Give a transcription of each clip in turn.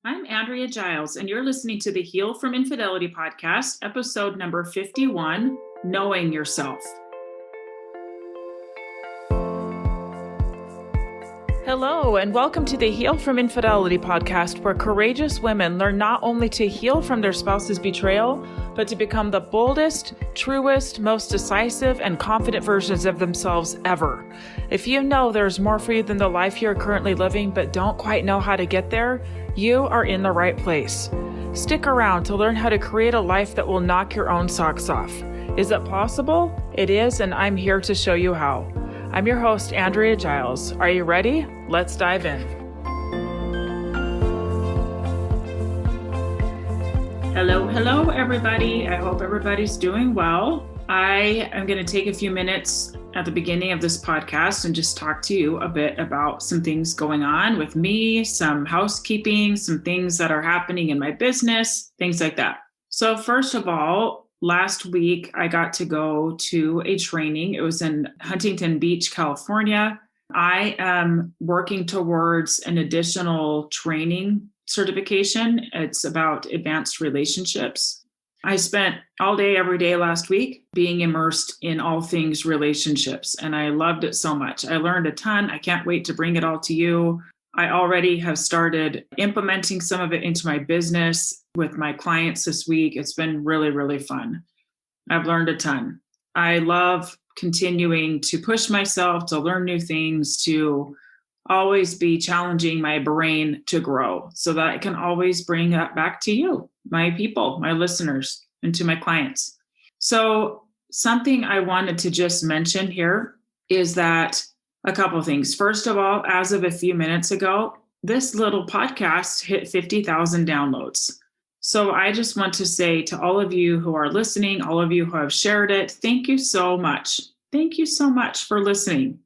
I'm Andrea Giles, and you're listening to the Heal from Infidelity podcast, episode number 51, Knowing Yourself. Hello, and welcome to the Heal from Infidelity podcast, where courageous women learn not only to heal from their spouse's betrayal, but to become the boldest, truest, most decisive, and confident versions of themselves ever. If you know there's more for you than the life you're currently living, but don't quite know how to get there, you are in the right place. Stick around to learn how to create a life that will knock your own socks off. Is it possible? It is, and I'm here to show you how. I'm your host, Andrea Giles. Are you ready? Let's dive in. Hello, everybody. I hope everybody's doing well. I am going to take a few minutes at the beginning of this podcast and just talk to you a bit about some things going on with me, some housekeeping, some things that are happening in my business, things like that. So first of all, last week, I got to go to a training. It was in Huntington Beach, California. I am working towards an additional training certification. It's about advanced relationships. I spent all day, every day last week being immersed in all things relationships, and I loved it so much. I learned a ton. I can't wait to bring it all to you. I already have started implementing some of it into my business with my clients this week. It's been really, really fun. I've learned a ton. I love continuing to push myself to learn new things, to always be challenging my brain to grow so that I can always bring that back to you, my people, my listeners, and to my clients. So something I wanted to just mention here is that a couple of things. First of all, as of a few minutes ago, this little podcast hit 50,000 downloads. So I just want to say to all of you who are listening, all of you who have shared it, thank you so much. Thank you so much for listening.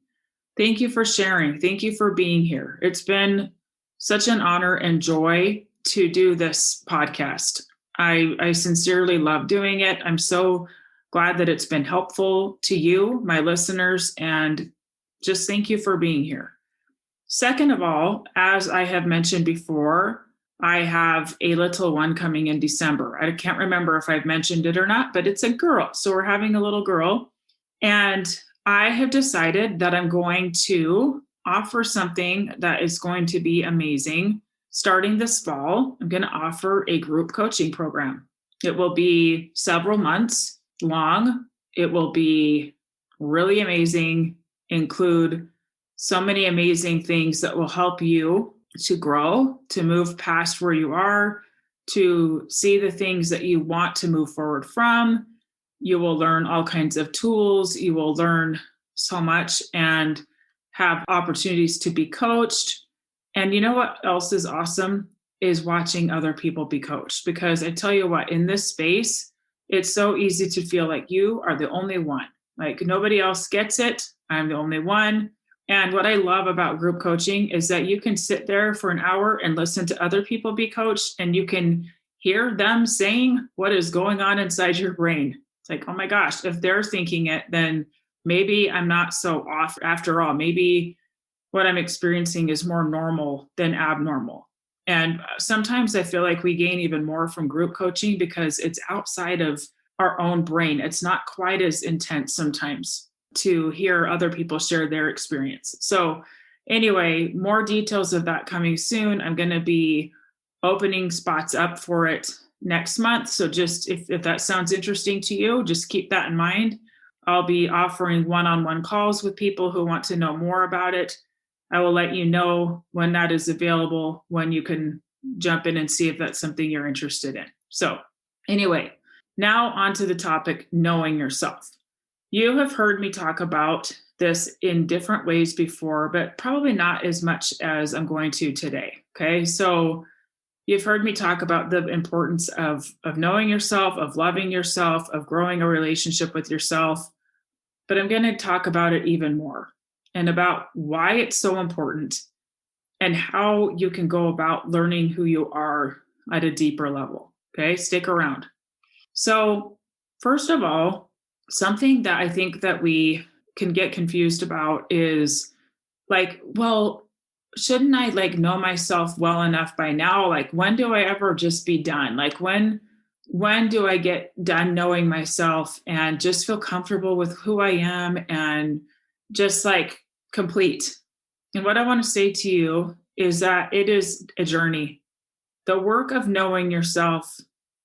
Thank you for sharing. Thank you for being here. It's been such an honor and joy to do this podcast. I sincerely love doing it. I'm so glad that it's been helpful to you, my listeners, and just thank you for being here. Second of all, as I have mentioned before, I have a little one coming in December. I can't remember if I've mentioned it or not, but it's a girl. So we're having a little girl. And I have decided that I'm going to offer something that is going to be amazing. Starting this fall, I'm going to offer a group coaching program. It will be several months long. It will be really amazing, include so many amazing things that will help you to grow, to move past where you are, to see the things that you want to move forward from. You will learn all kinds of tools. You will learn so much and have opportunities to be coached. And you know what else is awesome is watching other people be coached. Because I tell you what, in this space, it's so easy to feel like you are the only one. Like nobody else gets it. I'm the only one. And what I love about group coaching is that you can sit there for an hour and listen to other people be coached, and you can hear them saying what is going on inside your brain. It's like, oh my gosh, if they're thinking it, then maybe I'm not so off after all. Maybe what I'm experiencing is more normal than abnormal. And sometimes I feel like we gain even more from group coaching because it's outside of our own brain. It's not quite as intense sometimes to hear other people share their experience. So anyway, more details of that coming soon. I'm going to be opening spots up for it next month. So just if that sounds interesting to you, just keep that in mind. I'll be offering one-on-one calls with people who want to know more about it. I will let you know when that is available, when you can jump in and see if that's something you're interested in. So anyway, now on to the topic, knowing yourself. You have heard me talk about this in different ways before, but probably not as much as I'm going to today. Okay. So you've heard me talk about the importance of knowing yourself, of loving yourself, of growing a relationship with yourself. But I'm going to talk about it even more and about why it's so important and how you can go about learning who you are at a deeper level. Okay, stick around. So first of all, something that I think that we can get confused about is like, well, shouldn't I like know myself well enough by now? Like, when do I ever just be done? Like, when do I get done knowing myself and just feel comfortable with who I am and just like complete? And what I want to say to you is that it is a journey. The work of knowing yourself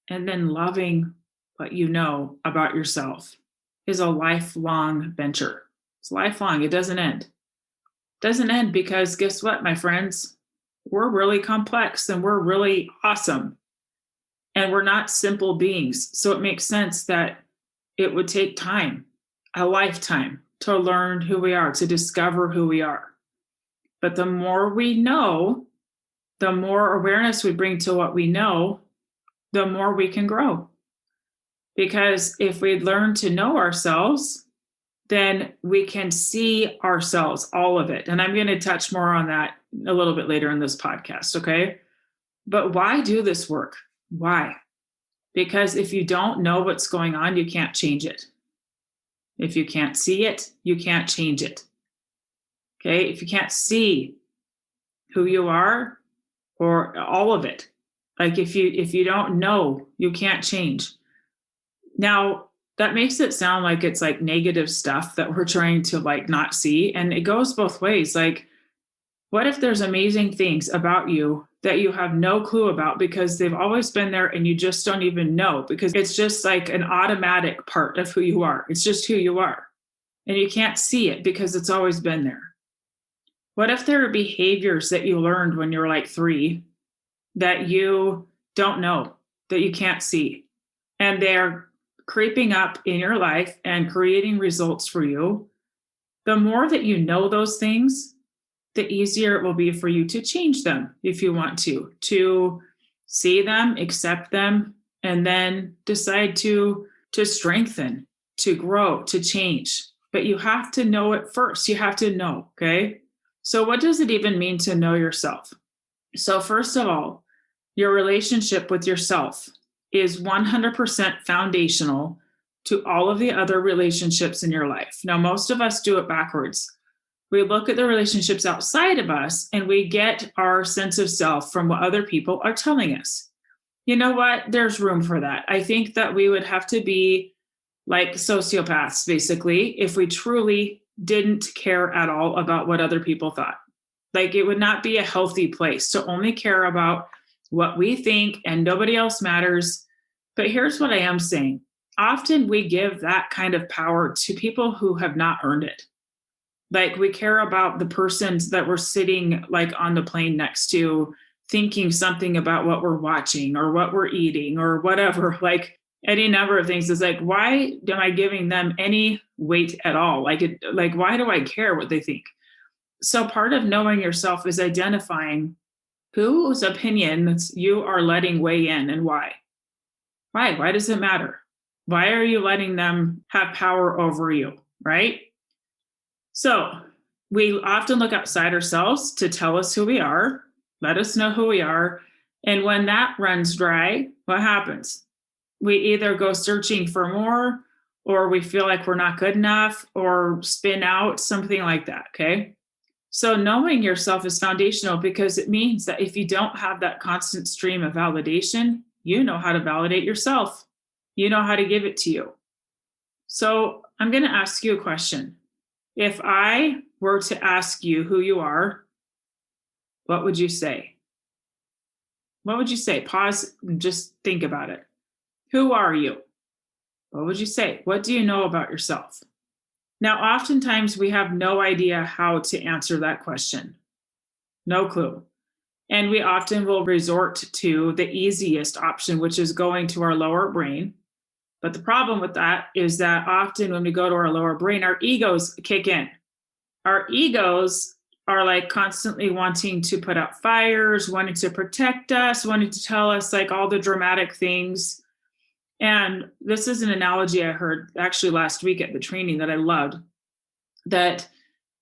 and then loving what you know about yourself is a lifelong venture. It's lifelong. It doesn't end. Doesn't end because guess what, my friends? We're really complex and we're really awesome. And we're not simple beings. So it makes sense that it would take time, a lifetime, to learn who we are, to discover who we are. But the more we know, the more awareness we bring to what we know, the more we can grow. Because if we learn to know ourselves, then we can see ourselves, all of it. And I'm going to touch more on that a little bit later in this podcast, okay? But why do this work? Why? Because if you don't know what's going on, you can't change it. If you can't see it, you can't change it. Okay? If you can't see who you are or all of it, like if you don't know, you can't change. Now, that makes it sound like it's like negative stuff that we're trying to like not see. And it goes both ways. Like, what if there's amazing things about you that you have no clue about because they've always been there and you just don't even know because it's just like an automatic part of who you are. It's just who you are. And you can't see it because it's always been there. What if there are behaviors that you learned when you were like 3 that you don't know, that you can't see, and they're creeping up in your life and creating results for you? The more that you know those things, the easier it will be for you to change them if you want to see them, accept them, and then decide to strengthen, to grow, to change. But you have to know it first. You have to know, okay? So what does it even mean to know yourself? So first of all, your relationship with yourself is 100% foundational to all of the other relationships in your life. Now, most of us do it backwards. We look at the relationships outside of us and we get our sense of self from what other people are telling us. You know what? There's room for that. I think that we would have to be like sociopaths, basically, if we truly didn't care at all about what other people thought. Like, it would not be a healthy place to only care about what we think and nobody else matters. But here's what I am saying. Often we give that kind of power to people who have not earned it. Like, we care about the persons that we're sitting like on the plane next to, thinking something about what we're watching or what we're eating or whatever, like any number of things. Is like, why am I giving them any weight at all? Like, why do I care what they think? So part of knowing yourself is identifying whose opinions you are letting weigh in and why. Why does it matter? Why are you letting them have power over you, right? So we often look outside ourselves to tell us who we are, let us know who we are. And when that runs dry, what happens? We either go searching for more, or we feel like we're not good enough, or spin out, something like that, okay? So knowing yourself is foundational because it means that if you don't have that constant stream of validation, you know how to validate yourself. You know how to give it to you. So I'm going to ask you a question. If I were to ask you who you are, what would you say? What would you say? Pause and just think about it. Who are you? What would you say? What do you know about yourself? Now, oftentimes we have no idea how to answer that question. No clue. And we often will resort to the easiest option, which is going to our lower brain. But the problem with that is that often when we go to our lower brain, our egos kick in. Our egos are like constantly wanting to put out fires, wanting to protect us, wanting to tell us like all the dramatic things. And this is an analogy I heard actually last week at the training that I loved, that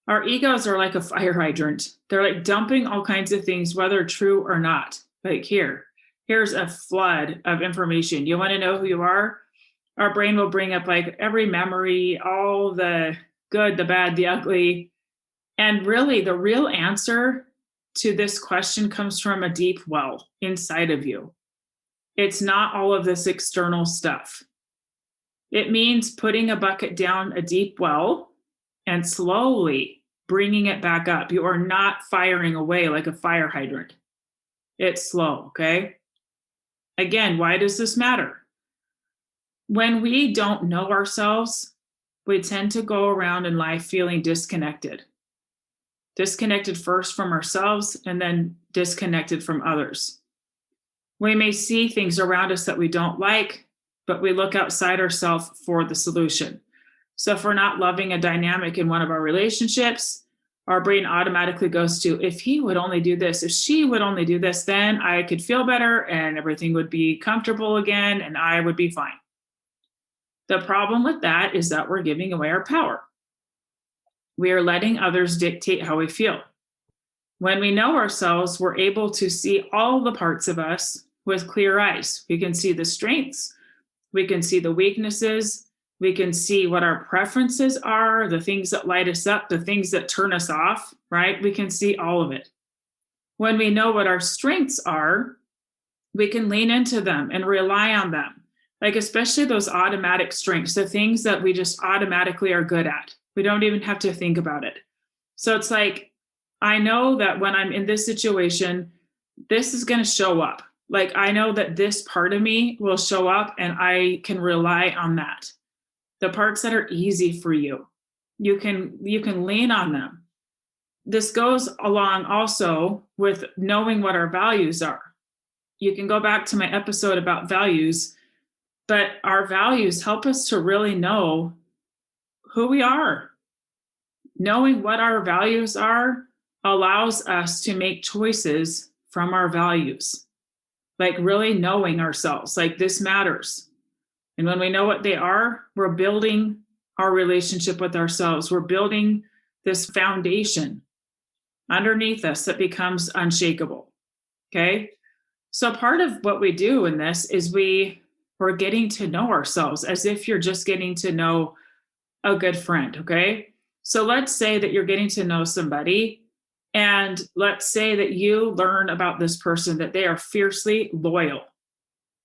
our egos are like a fire hydrant. They're like dumping all kinds of things, whether true or not. Like, here's a flood of information. You want to know who you are? Our brain will bring up like every memory, all the good, the bad, the ugly. And really, the real answer to this question comes from a deep well inside of you. It's not all of this external stuff. It means putting a bucket down a deep well and slowly bringing it back up. You are not firing away like a fire hydrant. It's slow, okay? Again, why does this matter? When we don't know ourselves, we tend to go around in life feeling disconnected. Disconnected first from ourselves and then disconnected from others. We may see things around us that we don't like, but we look outside ourselves for the solution. So if we're not loving a dynamic in one of our relationships, our brain automatically goes to, if he would only do this, if she would only do this, then I could feel better and everything would be comfortable again and I would be fine. The problem with that is that we're giving away our power. We are letting others dictate how we feel. When we know ourselves, we're able to see all the parts of us with clear eyes. We can see the strengths, we can see the weaknesses, we can see what our preferences are, the things that light us up, the things that turn us off, right? We can see all of it. When we know what our strengths are, we can lean into them and rely on them. Like especially those automatic strengths, the things that we just automatically are good at. We don't even have to think about it. So it's like, I know that when I'm in this situation, this is going to show up. Like I know that this part of me will show up and I can rely on that. The parts that are easy for you, you can lean on them. This goes along also with knowing what our values are. You can go back to my episode about values, but our values help us to really know who we are. Knowing what our values are allows us to make choices from our values. Like really knowing ourselves, like this matters. And when we know what they are, we're building our relationship with ourselves. We're building this foundation underneath us that becomes unshakable. Okay. So part of what we do in this is we're getting to know ourselves as if you're just getting to know a good friend. Okay. So let's say that you're getting to know somebody, and let's say that you learn about this person that they are fiercely loyal.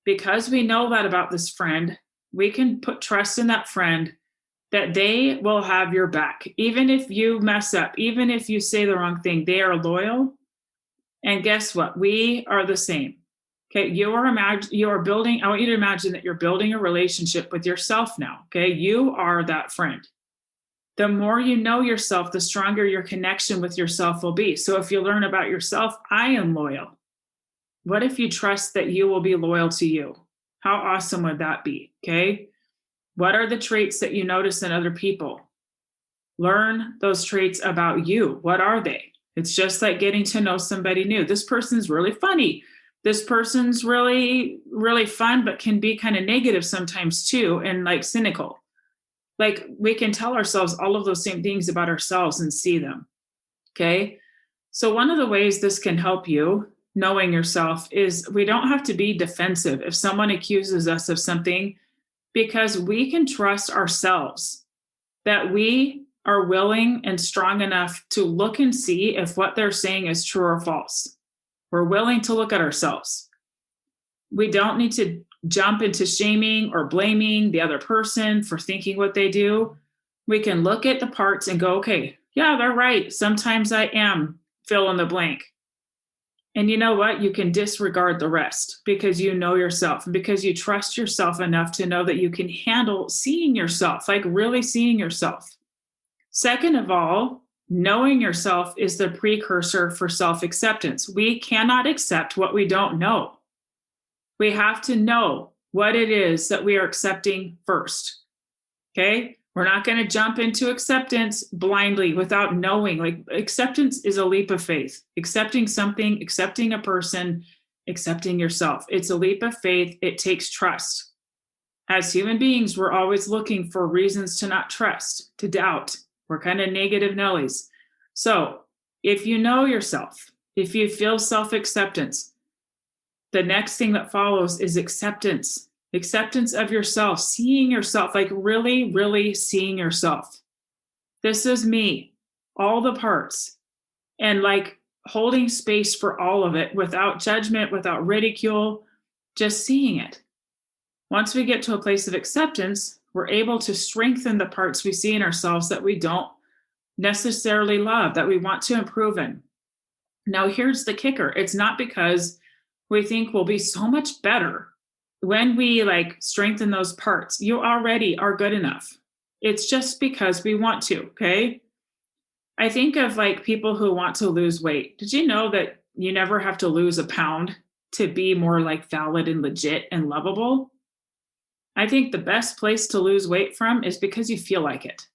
Because we know that about this friend, we can put trust in that friend that they will have your back. Even if you mess up, even if you say the wrong thing, they are loyal. And guess what? We are the same. Okay, you are building, I want you to imagine that you're building a relationship with yourself now. Okay, you are that friend. The more you know yourself, the stronger your connection with yourself will be. So if you learn about yourself, I am loyal. What if you trust that you will be loyal to you? How awesome would that be? Okay. What are the traits that you notice in other people? Learn those traits about you. What are they? It's just like getting to know somebody new. This person's really funny. This person's really, really fun, but can be kind of negative sometimes too, and like cynical. Like we can tell ourselves all of those same things about ourselves and see them. Okay. So one of the ways this can help you knowing yourself is we don't have to be defensive if someone accuses us of something, because we can trust ourselves that we are willing and strong enough to look and see if what they're saying is true or false. We're willing to look at ourselves. We don't need to jump into shaming or blaming the other person for thinking what they do. We can look at the parts and go, okay, yeah, they're right. Sometimes I am fill in the blank. And you know what? You can disregard the rest because you know yourself and because you trust yourself enough to know that you can handle seeing yourself, like really seeing yourself. Second of all, knowing yourself is the precursor for self-acceptance. We cannot accept what we don't know. We have to know what it is that we are accepting first. Okay? We're not going to jump into acceptance blindly without knowing. Like acceptance is a leap of faith. Accepting something, accepting a person, accepting yourself. It's a leap of faith. It takes trust. As human beings, we're always looking for reasons to not trust, to doubt. We're kind of negative Nellies. So if you know yourself, if you feel self-acceptance, the next thing that follows is acceptance. Acceptance of yourself, seeing yourself, like really, really seeing yourself. This is me, all the parts, and like holding space for all of it without judgment, without ridicule, just seeing it. Once we get to a place of acceptance, we're able to strengthen the parts we see in ourselves that we don't necessarily love, that we want to improve in. Now, here's the kicker. It's not because we think we'll be so much better when we strengthen those parts. You already are good enough. It's just because we want to, okay? I think of people who want to lose weight. Did you know that you never have to lose a pound to be more valid and legit and lovable? I think the best place to lose weight from is because you feel like it.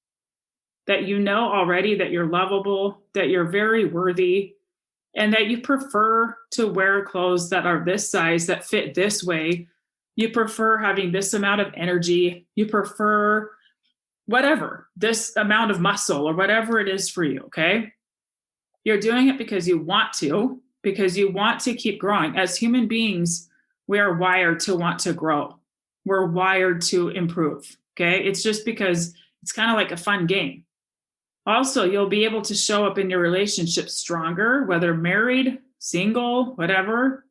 That you know already that you're lovable, that you're very worthy, and that you prefer to wear clothes that are this size, that fit this way. You prefer having this amount of energy. You prefer whatever, this amount of muscle or whatever it is for you, okay? You're doing it because you want to keep growing. As human beings, we are wired to want to grow. We're wired to improve, okay? It's just because it's kind of like a fun game. Also, you'll be able to show up in your relationship stronger, whether married, single, whatever.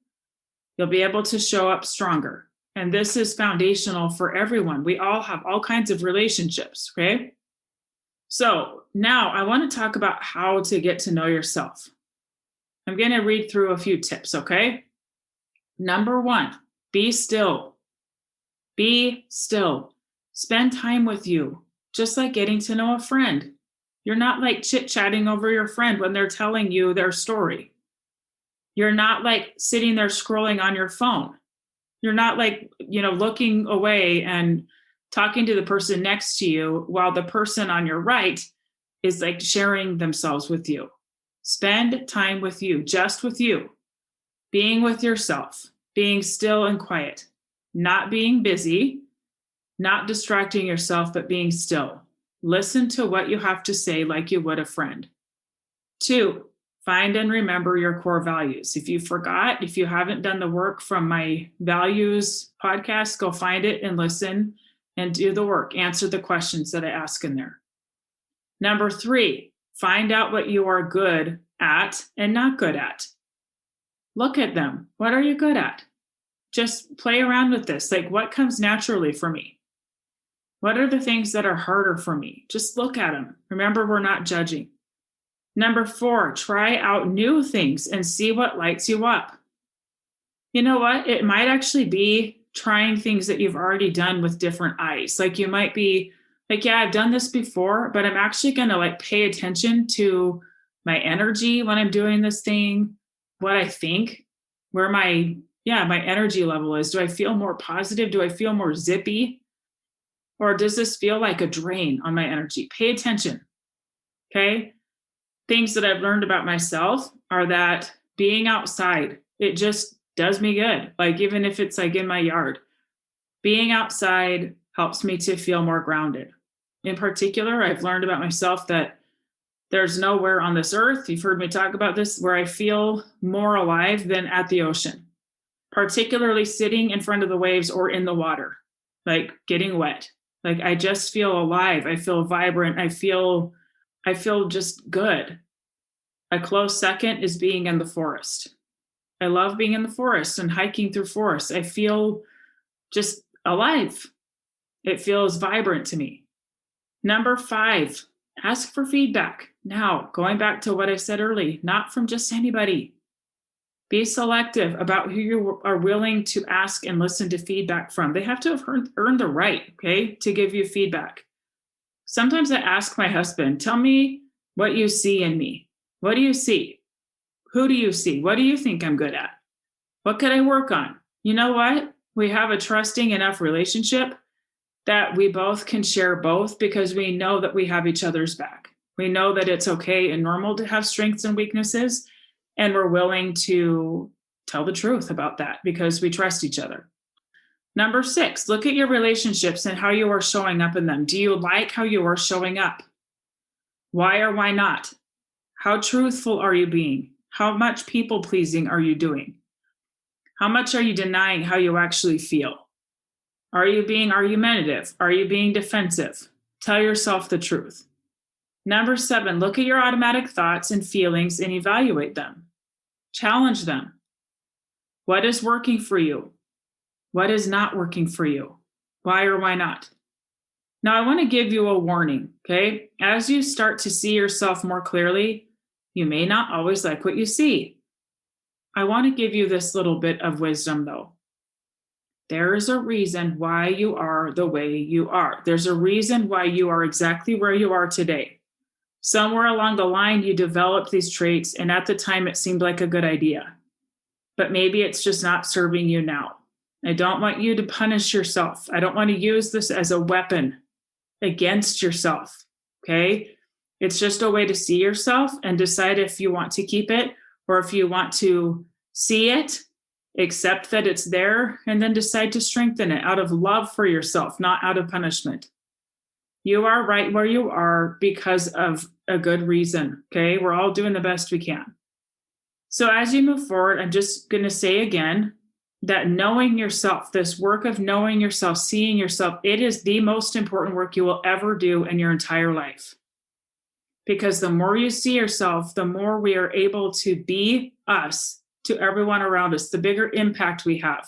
You'll be able to show up stronger. And this is foundational for everyone. We all have all kinds of relationships, okay? So now I want to talk about how to get to know yourself. I'm going to read through a few tips, okay? Number 1, be still. Be still. Spend time with you, just like getting to know a friend. You're not chit-chatting over your friend when they're telling you their story. You're not sitting there scrolling on your phone. You're not looking away and talking to the person next to you while the person on your right is sharing themselves with you. Spend time with you, just with you, being with yourself, being still and quiet, not being busy, not distracting yourself, but being still. Listen to what you have to say like you would a friend. 2, find and remember your core values. If you forgot, if you haven't done the work from my values podcast, go find it and listen and do the work. Answer the questions that I ask in there. Number 3, find out what you are good at and not good at. Look at them. What are you good at? Just play around with this. What comes naturally for me? What are the things that are harder for me? Just look at them. Remember, we're not judging. Number 4, try out new things and see what lights you up. You know what? It might actually be trying things that you've already done with different eyes. You might be yeah, I've done this before, but I'm actually going to pay attention to my energy when I'm doing this thing, what I think, where my energy level is. Do I feel more positive? Do I feel more zippy? Or does this feel like a drain on my energy? Pay attention, okay? Things that I've learned about myself are that being outside, it just does me good. Even if it's in my yard, being outside helps me to feel more grounded. In particular, I've learned about myself that there's nowhere on this earth, you've heard me talk about this, where I feel more alive than at the ocean, particularly sitting in front of the waves or in the water, getting wet. I just feel alive. I feel vibrant. I feel just good. A close second is being in the forest. I love being in the forest and hiking through forests. I feel just alive. It feels vibrant to me. Number 5, ask for feedback. Now, going back to what I said early, not from just anybody. Be selective about who you are willing to ask and listen to feedback from. They have to have earned the right, okay, to give you feedback. Sometimes I ask my husband, tell me what you see in me. What do you see? Who do you see? What do you think I'm good at? What could I work on? You know what? We have a trusting enough relationship that we both can share both because we know that we have each other's back. We know that it's okay and normal to have strengths and weaknesses, and we're willing to tell the truth about that because we trust each other. Number 6, look at your relationships and how you are showing up in them. Do you like how you are showing up? Why or why not? How truthful are you being? How much people pleasing are you doing? How much are you denying how you actually feel? Are you being argumentative? Are you being defensive? Tell yourself the truth. Number 7, look at your automatic thoughts and feelings and evaluate them. Challenge them. What is working for you? What is not working for you? Why or why not? Now, I want to give you a warning, okay? As you start to see yourself more clearly, you may not always like what you see. I want to give you this little bit of wisdom, though. There is a reason why you are the way you are. There's a reason why you are exactly where you are today. Somewhere along the line, you developed these traits, and at the time, it seemed like a good idea. But maybe it's just not serving you now. I don't want you to punish yourself. I don't want to use this as a weapon against yourself, okay? It's just a way to see yourself and decide if you want to keep it or if you want to see it, accept that it's there, and then decide to strengthen it out of love for yourself, not out of punishment. You are right where you are because of a good reason, okay? We're all doing the best we can. So as you move forward, I'm just going to say again that knowing yourself, this work of knowing yourself, seeing yourself, it is the most important work you will ever do in your entire life. Because the more you see yourself, the more we are able to be us to everyone around us, the bigger impact we have.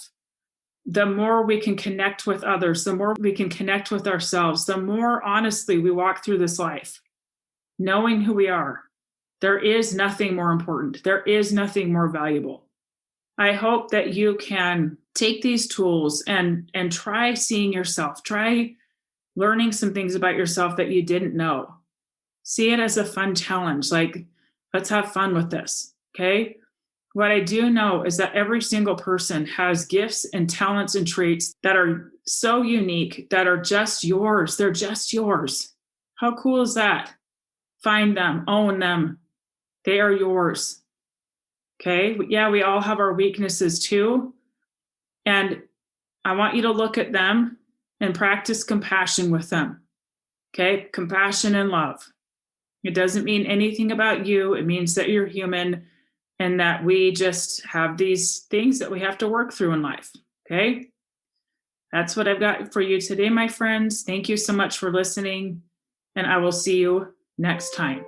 The more we can connect with others, the more we can connect with ourselves, the more honestly we walk through this life, knowing who we are. There is nothing more important. There is nothing more valuable. I hope that you can take these tools and try seeing yourself, try learning some things about yourself that you didn't know. See it as a fun challenge, like, let's have fun with this, okay? What I do know is that every single person has gifts and talents and traits that are so unique, that are just yours. They're just yours. How cool is that? Find them, own them. They are yours. Okay. Yeah, we all have our weaknesses too. And I want you to look at them and practice compassion with them. Okay. Compassion and love. It doesn't mean anything about you. It means that you're human and that we just have these things that we have to work through in life. Okay. That's what I've got for you today, my friends. Thank you so much for listening, and I will see you next time.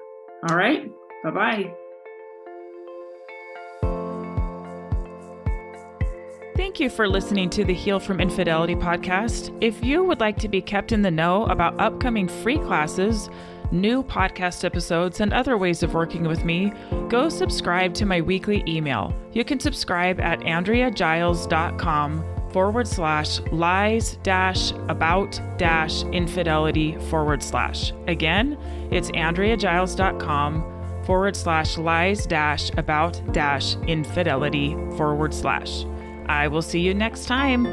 All right. Bye-bye. Thank you for listening to the Heal from Infidelity podcast. If you would like to be kept in the know about upcoming free classes, new podcast episodes, and other ways of working with me, go subscribe to my weekly email. You can subscribe at andreagiles.com/lies-about-infidelity/. Again, it's andreagiles.com/lies-about-infidelity/. I will see you next time.